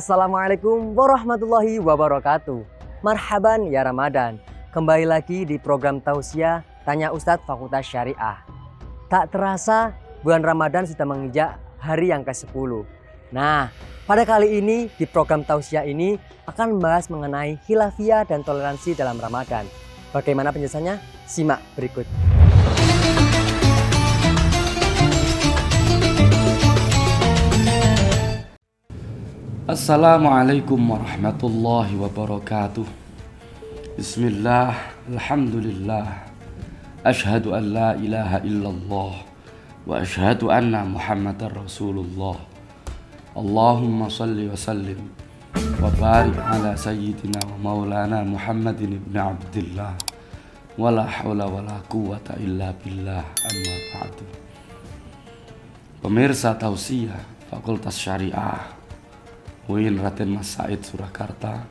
Assalamualaikum warahmatullahi wabarakatuh. Marhaban ya Ramadan. Kembali lagi di program Tausiah Tanya Ustadz Fakultas Syariah. Tak terasa bulan Ramadan sudah menginjak hari yang ke-10. Nah, pada kali ini di program Tausiah ini akan membahas mengenai khilafiyah dan toleransi dalam Ramadan. Bagaimana penjelasannya? Simak berikut. Assalamualaikum warahmatullahi wabarakatuh. Bismillah, alhamdulillah. Ashhadu an la ilaha illallah wa ashhadu anna Muhammadar Rasulullah. Allahumma salli wa sallim wa barik ala sayyidina wa maulana Muhammadin ibn Abdillah. Wa la hawla wa la quwwata illa billah, amma ba'du. Pemirsa Tausiah Fakultas Syariah UIN Raden Mas Said Surakarta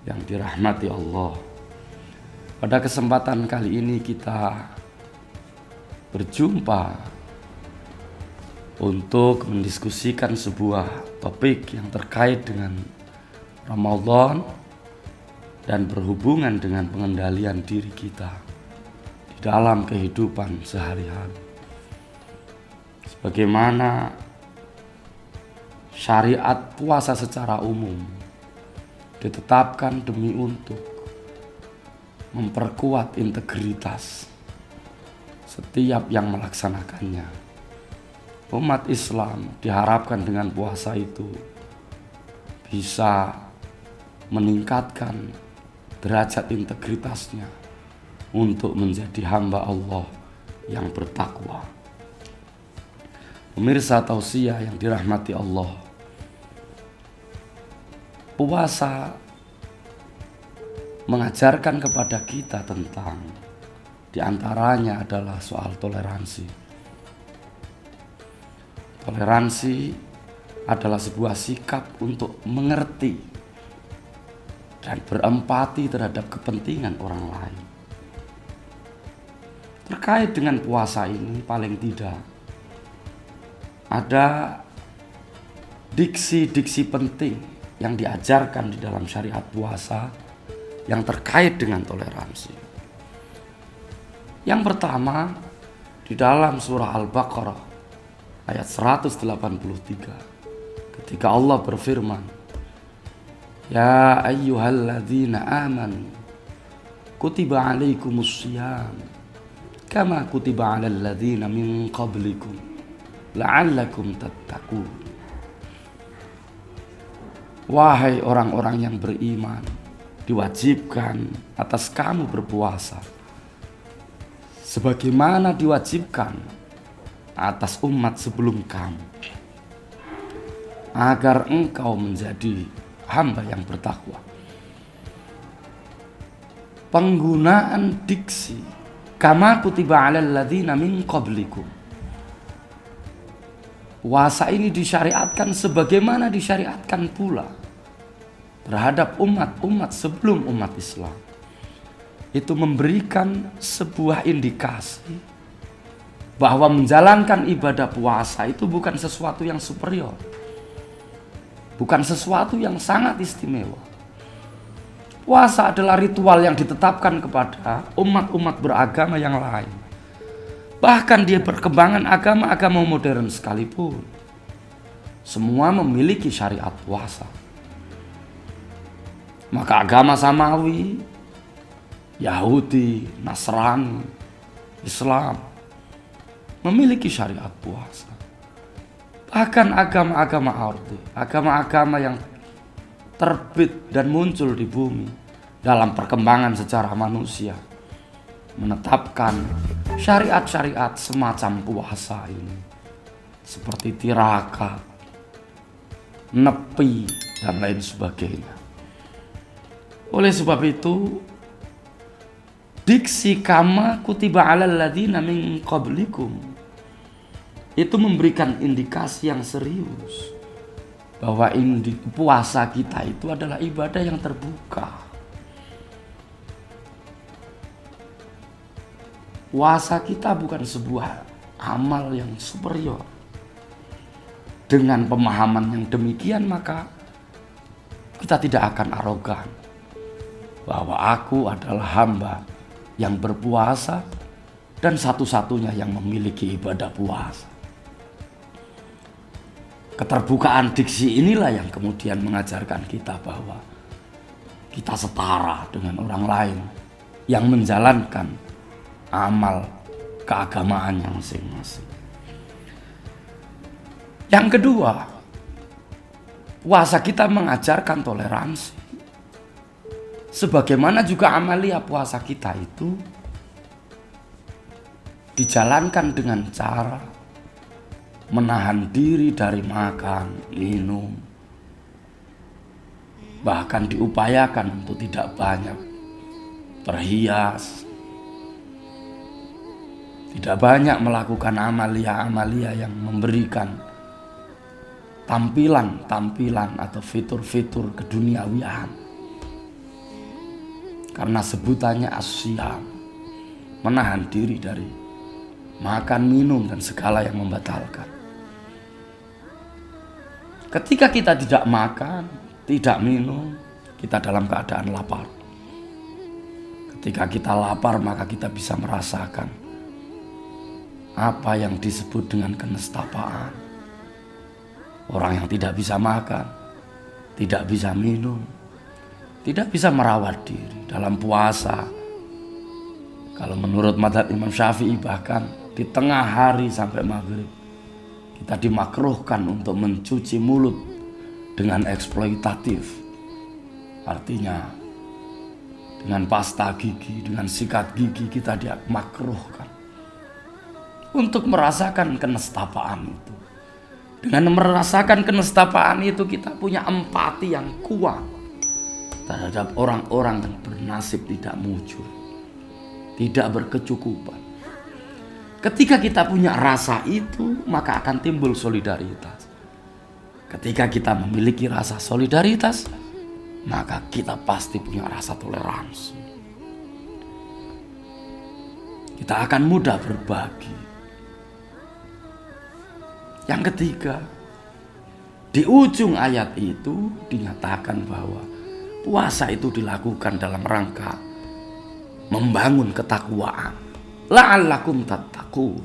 yang dirahmati Allah. Pada kesempatan kali ini kita berjumpa untuk mendiskusikan sebuah topik yang terkait dengan Ramadan dan berhubungan dengan pengendalian diri kita di dalam kehidupan sehari-hari. Sebagaimana syariat puasa secara umum ditetapkan demi untuk memperkuat integritas setiap yang melaksanakannya. Umat Islam diharapkan dengan puasa itu bisa meningkatkan derajat integritasnya untuk menjadi hamba Allah yang bertakwa. Pemirsa Tausiah yang dirahmati Allah, puasa mengajarkan kepada kita tentang diantaranya adalah soal toleransi. Toleransi adalah sebuah sikap untuk mengerti dan berempati terhadap kepentingan orang lain. Terkait dengan puasa ini paling tidak ada diksi-diksi penting yang diajarkan di dalam syariat puasa yang terkait dengan toleransi. Yang pertama, di dalam surah Al-Baqarah ayat 183, ketika Allah berfirman, Ya ayyuhalladzina amanu kutiba alaikumus syiyam kama kutiba alal ladzina min qablikum la'allakum tattaqun. Wahai orang-orang yang beriman, diwajibkan atas kamu berpuasa sebagaimana diwajibkan atas umat sebelum kamu, agar engkau menjadi hamba yang bertakwa. Penggunaan diksi kama kutiba alal ladzina min qablikum, puasa ini disyariatkan sebagaimana disyariatkan pula terhadap umat-umat sebelum umat Islam. Itu memberikan sebuah indikasi bahwa menjalankan ibadah puasa itu bukan sesuatu yang superior, bukan sesuatu yang sangat istimewa. Puasa adalah ritual yang ditetapkan kepada umat-umat beragama yang lain. Bahkan dia perkembangan agama-agama modern sekalipun, semua memiliki syariat puasa. Maka agama Samawi, Yahudi, Nasrani, Islam memiliki syariat puasa. Bahkan agama-agama ardi, agama-agama yang terbit dan muncul di bumi dalam perkembangan sejarah manusia, menetapkan syariat-syariat semacam puasa ini, seperti tirakat, nepi, dan lain sebagainya. Oleh sebab itu, diksi kama kutiba alal ladzina min qablikum itu memberikan indikasi yang serius bahwa puasa kita itu adalah ibadah yang terbuka. Puasa kita bukan sebuah amal yang superior. Dengan pemahaman yang demikian, maka kita tidak akan arogan bahwa aku adalah hamba yang berpuasa dan satu-satunya yang memiliki ibadah puasa. Keterbukaan diksi inilah yang kemudian mengajarkan kita bahwa kita setara dengan orang lain yang menjalankan amal keagamaannya masing-masing. Yang kedua, puasa kita mengajarkan toleransi. Sebagaimana juga amalia puasa kita itu dijalankan dengan cara menahan diri dari makan, minum, bahkan diupayakan untuk tidak banyak berhias, tidak banyak melakukan amalia-amalia yang memberikan tampilan atau fitur-fitur keduniawian. Karena sebutannya as-syam, menahan diri dari makan, minum, dan segala yang membatalkan. Ketika kita tidak makan, tidak minum, kita dalam keadaan lapar. Ketika kita lapar, maka kita bisa merasakan apa yang disebut dengan kenestapaan. Orang yang tidak bisa makan, tidak bisa minum, tidak bisa merawat diri dalam puasa. Kalau menurut mazhab Imam Syafi'i bahkan di tengah hari sampai maghrib kita dimakruhkan untuk mencuci mulut dengan eksploitatif. Artinya dengan pasta gigi, dengan sikat gigi kita dimakruhkan untuk merasakan kenestapaan itu. Dengan merasakan kenestapaan itu kita punya empati yang kuat terhadap orang-orang yang bernasib tidak mujur, tidak berkecukupan. Ketika kita punya rasa itu, maka akan timbul solidaritas. Ketika kita memiliki rasa solidaritas, maka kita pasti punya rasa toleransi. Kita akan mudah berbagi. Yang ketiga, di ujung ayat itu dinyatakan bahwa puasa itu dilakukan dalam rangka membangun ketakwaan. La'allakum tattaqun.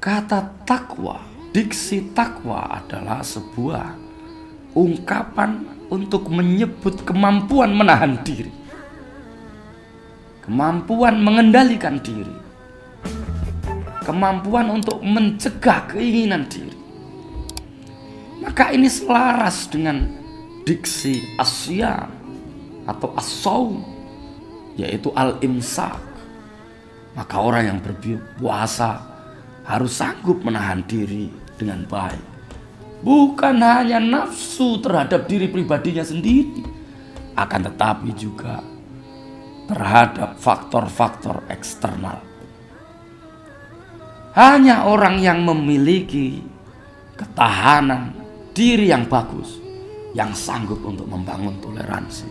Kata takwa, diksi takwa adalah sebuah ungkapan untuk menyebut kemampuan menahan diri, kemampuan mengendalikan diri, kemampuan untuk mencegah keinginan diri. Maka ini selaras dengan diksi as-syam atau as-shaum, yaitu al-imsak. Maka orang yang berpuasa harus sanggup menahan diri dengan baik. Bukan hanya nafsu terhadap diri pribadinya sendiri, akan tetapi juga terhadap faktor-faktor eksternal. Hanya orang yang memiliki ketahanan diri yang bagus yang sanggup untuk membangun toleransi.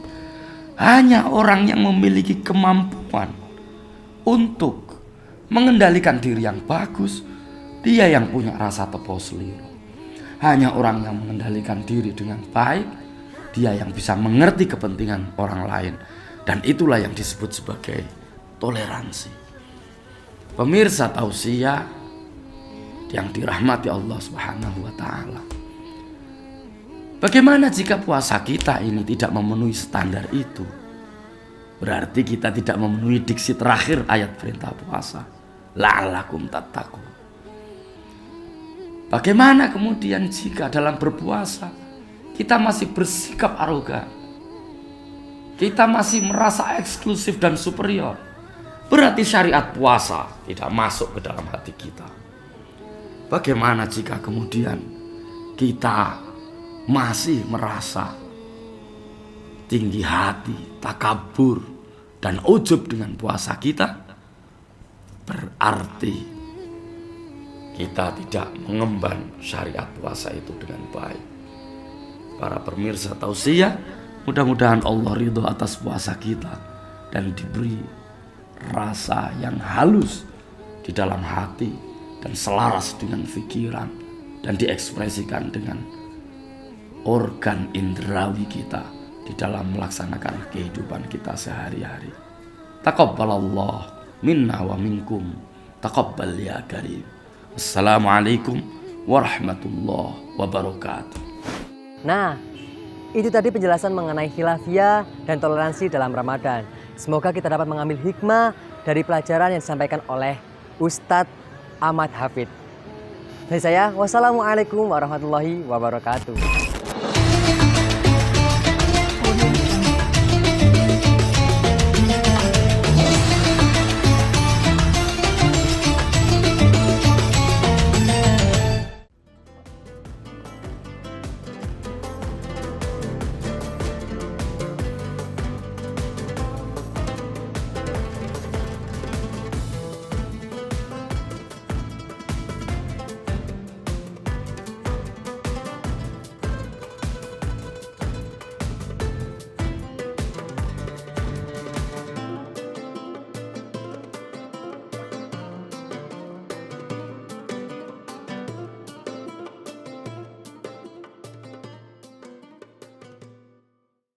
Hanya orang yang memiliki kemampuan untuk mengendalikan diri yang bagus, dia yang punya rasa tepos liru. Hanya orang yang mengendalikan diri dengan baik, dia yang bisa mengerti kepentingan orang lain. Dan itulah yang disebut sebagai toleransi. Pemirsa tausiah yang dirahmati Allah Subhanahu wa taala. Bagaimana jika puasa kita ini tidak memenuhi standar itu? Berarti kita tidak memenuhi diksi terakhir ayat perintah puasa. La'allakum tattaqun. Bagaimana kemudian jika dalam berpuasa kita masih bersikap arogan? Kita masih merasa eksklusif dan superior. Berarti syariat puasa tidak masuk ke dalam hati kita. Bagaimana jika kemudian kita masih merasa tinggi hati, takabur, dan ujub dengan puasa kita? Berarti kita tidak mengemban syariat puasa itu dengan baik. Para pemirsa tausiah, mudah-mudahan Allah ridho atas puasa kita dan diberi rasa yang halus di dalam hati dan selaras dengan pikiran dan diekspresikan dengan organ indrawi kita di dalam melaksanakan kehidupan kita sehari-hari. Taqabbalallah minna wa minkum. Taqabbal ya karim. Assalamualaikum warahmatullahi wabarakatuh. Nah, itu tadi penjelasan mengenai khilafiyah dan toleransi dalam Ramadan. Semoga kita dapat mengambil hikmah dari pelajaran yang disampaikan oleh Ustadz Ahmad Hafid. Dari saya, wassalamualaikum warahmatullahi wabarakatuh.